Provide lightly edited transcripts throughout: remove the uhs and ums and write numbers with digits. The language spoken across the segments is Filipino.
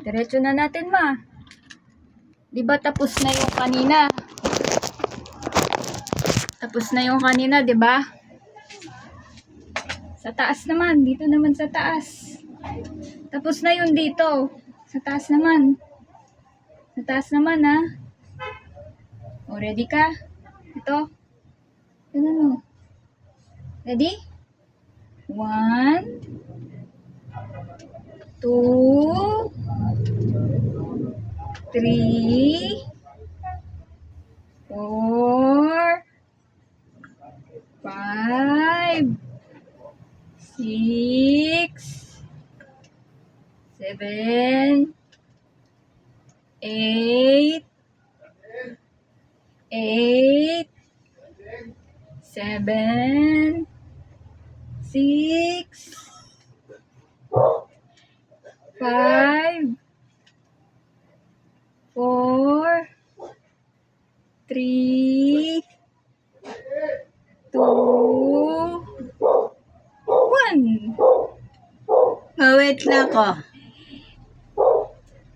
Diretso na natin, ma. Di ba tapos na yung kanina? Tapos na yung kanina, di ba? Sa taas naman. Dito naman sa taas. Tapos na yun dito. Sa taas naman. Sa taas naman, ha? O, ready ka? Ito. Ano? Ready? 1, 2, 3, 4, 5, 6, 7, 8, 7, 6, 5, 4, 3, 2, 1. Ngawit na ko.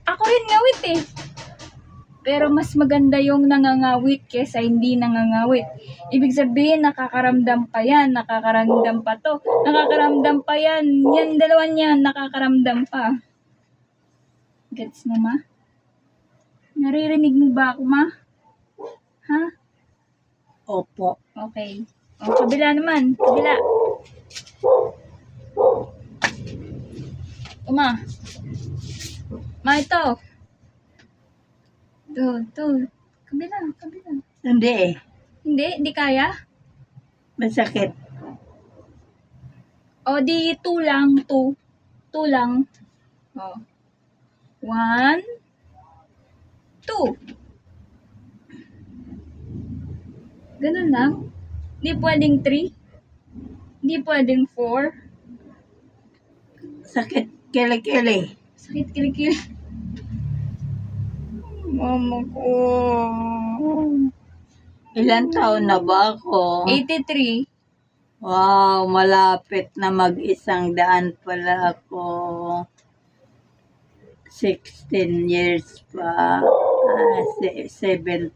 Ako rin ngawit eh. Pero mas maganda yung nangangawit kesa hindi nangangawit. Ibig sabihin, nakakaramdam pa yan, nakakaramdam pa to, nakakaramdam pa yan, yan dalawan yan, nakakaramdam pa. Gets mo, ma? Naririnig mo ba ako, ma? Ha? Opo. Okay. O, kabila naman, kabila. O, ma. Ma, ito. Ito. Kabila. Hindi eh. Hindi kaya? Masakit. O, di 2 lang, 2. 2 lang. O. 1, 2. Ganun lang. Hindi pwedeng 3. Hindi pwedeng 4. Sakit kili-kili. Sakit kilikili. Mama ko. Ilan taon na ba ako? 83. Wow, malapit na mag-100 pala ako. 16 years pa. 17.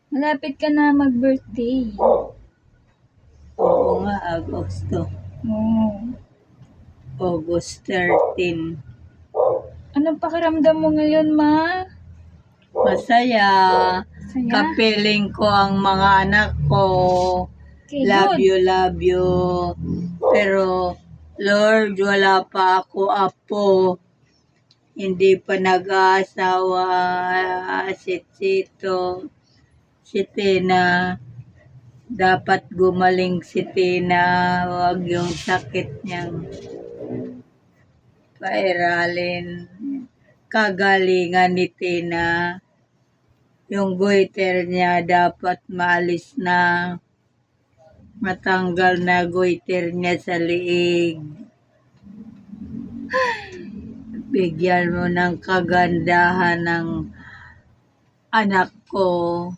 Malapit ka na mag-birthday. Oo nga, Agosto. Oh. August 13. Anong pakiramdam mo ngayon, ma? Masaya. Saya? Kapiling ko ang mga anak ko. Okay, Love good. you. Pero, Lord, wala pa ako apo. Hindi pa nag-aasawa. Si Tito, si Tina. Dapat gumaling si Tina. Huwag yung sakit niyang pairalin. Kagalingan ni Tina. Yung goiter niya dapat maalis na. Matanggal na goiter niya sa liig. Bigyan mo ng kagandahan ng anak ko.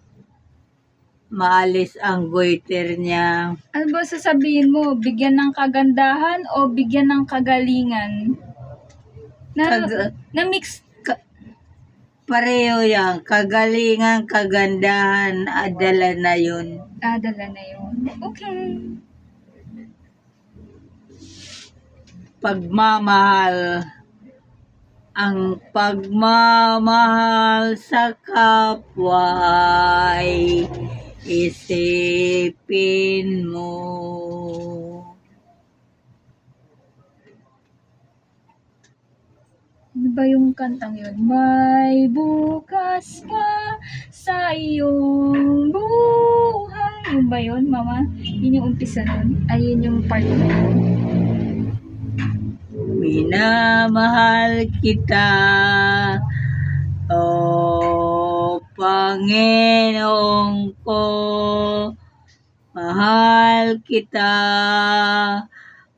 Maalis ang goiter niya. Ano ba sasabihin mo? Bigyan ng kagandahan o bigyan ng kagalingan? Na-mix. Pareho yan. Kagalingan, kagandahan, adala na yun. Dala na yun. Okay. Pagmamahal. Ang pagmamahal sa kapwa ay isipin mo. Ano ba yung kantang yun? May bukas pa sa iyong buhay. Yun ba yun, mama? Yun yung umpisa nun? Ay, yun yung part na yun. Minamahal kita, O Panginoon ko. Mahal kita,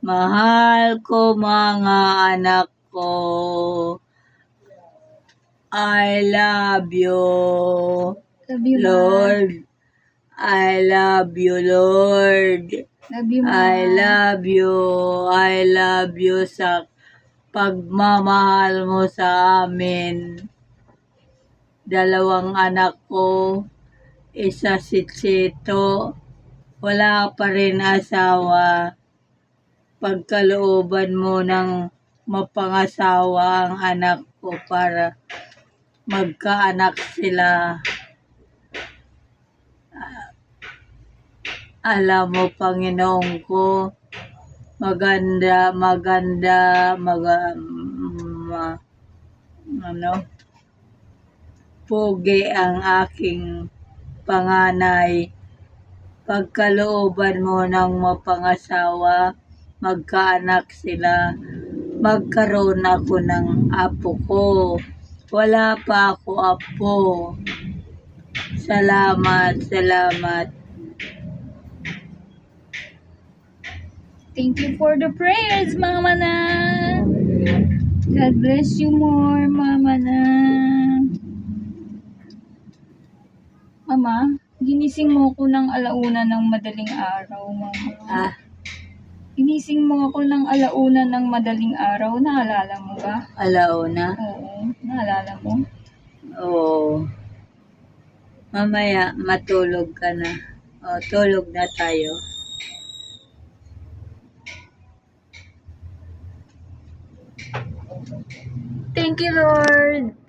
mahal ko mga anak ko. I love you, Love you, ma. Lord. I love you, Lord. Love you, ma. I love you sa pagmamahal mo sa amin. 2 anak ko, isa si Chito, wala pa rin asawa. Pagkalooban mo ng mapangasawa ang anak ko para magkaanak sila. Alam mo, Panginoon ko, maganda, pugi ang aking panganay. Pagkalooban mo ng mapangasawa, magkaanak sila, magkaroon ako ng apo ko. Wala pa ako apo. Salamat. Thank you for the prayers, Mama na. God bless you more, Mama na. Mama, ginising mo ako ng alauna ng madaling araw, Mama. Ah, Ginising mo ako ng alauna ng madaling araw. Naalala mo ba? alauna. Oo, naalala mo? Oo. Mamaya, matulog ka na. O, tulog na tayo. Thank you, Lord.